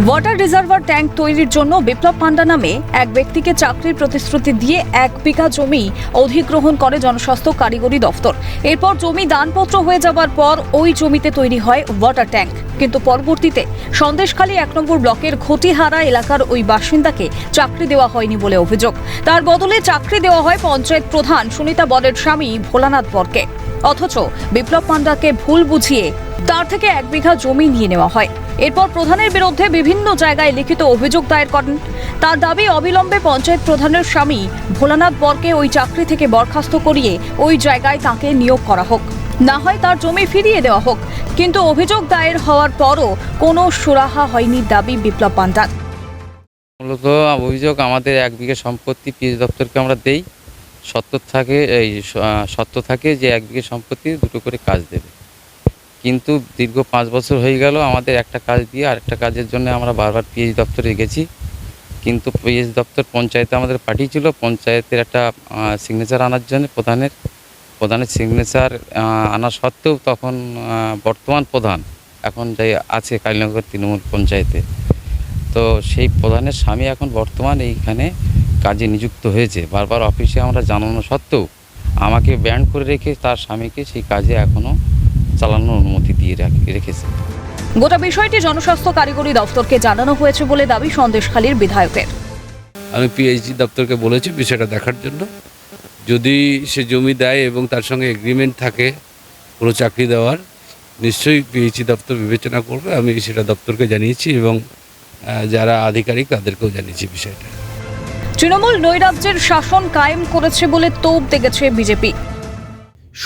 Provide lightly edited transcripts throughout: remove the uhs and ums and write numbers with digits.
Water reservoir tank তৈরির জন্য বিপ্লব পান্ডা নামে এক ব্যক্তিকে চাকরির প্রতিশ্রুতি দিয়ে 1 বিঘা জমি অধিগ্রহণ করে জনস্বাস্থ্য কারিগরি দফতর। এরপর জমি দানপত্র হয়ে যাবার পর ওই জমিতে তৈরি হয় ওয়াটার ট্যাঙ্ক। কিন্তু পরবর্তীতে সন্দেশখালী 1 নম্বর ব্লকের ঘটিহারা এলাকার ওই বাসিন্দাকে চাকরি দেওয়া হয়নি বলে অভিযোগ। তার বদলে চাকরি দেওয়া হয় পঞ্চায়েত প্রধান সুনিতা বরের স্বামী ভোলানাথ বরকে। অথচ বিপ্লব পান্ডাকে ভুল বুঝিয়ে তার থেকে 1 বিঘা জমি নিয়ে নেওয়া হয়। এরপর প্রধানের বিরুদ্ধে বিভিন্ন জায়গায় লিখিত অভিযোগ দায়ের করেন। তার দাবি, অবিলম্বে পঞ্চায়েত প্রধানের স্বামী ভোলানাথ বরকে ওই চাকরি থেকে বরখাস্ত করিয়ে ওই জায়গায় তাকে নিয়োগ করা হোক, না হয় তার জমি ফিরিয়ে দেওয়া হোক। কিন্তু অভিযোগ দায়ের হওয়ার পরও কোনো সুরাহা হয়নি দাবি বিপ্লব পান্ডার। মূলত অভিযোগ, আমাদের 1 বিঘা সম্পত্তি পিএইচ দপ্তরকে আমরা দেই, শর্ত থাকে যে 1 বিঘা সম্পত্তি 2টো করে কাজ দেবে। কিন্তু দীর্ঘ 5 বছর হয়ে গেল আমাদের একটা কাজ দিয়ে আরেকটা কাজের জন্য আমরা বারবার পিএইচ দপ্তরে গেছি। কিন্তু পিএইচ দপ্তর পঞ্চায়েতে আমাদের পাঠিয়েছিল, পঞ্চায়েতের একটা সিগনেচার আনার জন্য প্রধানের সিগনেচার আনা সত্ত্বেও তখন বর্তমান প্রধান এখন যাই আছে কালীনগর তৃণমূল পঞ্চায়েতে, তো সেই প্রধানের স্বামী এখন বর্তমান এইখানে কাজে নিযুক্ত হয়েছে। বারবার অফিসে আমরা জানানো সত্ত্বেও আমাকে ব্যান্ড করে রেখে তার স্বামীকে সেই কাজে এখনও চালানোর অনুমতি দিয়ে রেখেছে। গোটা বিষয়টি জনস্বাস্থ্য কারিগরি দফতরকে জানানো হয়েছে বলে দাবি সন্দেশখালীর বিধায়কের। আমি পিএইচডি দপ্তরকে বলেছি বিষয়টা দেখার জন্য, যদি সে জমি দেয় এবং তার সঙ্গে এগ্রিমেন্ট থাকে কোনো চাকরি দেওয়ার, নিশ্চয়ই পিএইচডি দপ্তর বিবেচনা করবে। আমি সেটা দপ্তরকে জানিয়েছি এবং যারা আধিকারিক তাদেরকেও জানিয়েছি বিষয়টা। তৃণমূল নৈরাজ্যের শাসন কায়েম করেছে বলে তোপ দেখেছে বিজেপি।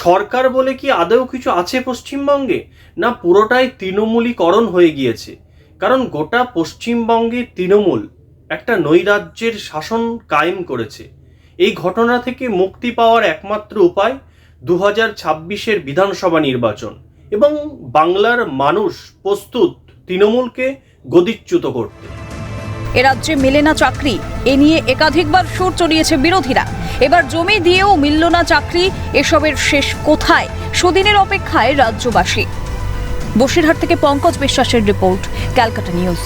সরকার বলে কি আদৌ কিছু আছে পশ্চিমবঙ্গে? না পুরোটাই তৃণমূলীকরণ হয়ে গিয়েছে? কারণ গোটা পশ্চিমবঙ্গে তৃণমূল একটা নৈরাজ্যের শাসন কায়েম করেছে। এই ঘটনা থেকে মুক্তি পাওয়ার একমাত্র উপায় 2026-এর বিধানসভা নির্বাচন, এবং বাংলার মানুষ প্রস্তুত তৃণমূলকে গদিচ্যুত করতে। এ রাজ্যে মেলে না চাকরি, এ নিয়ে একাধিকবার সুর চড়িয়েছে বিরোধীরা। এবার জমি দিয়েও মিলল না চাকরি, এসবের শেষ কোথায়? সুদিনের অপেক্ষায় রাজ্যবাসী। বসিরহাট থেকে পঙ্কজ বিশ্বাসের রিপোর্ট, ক্যালকাটা নিউজ।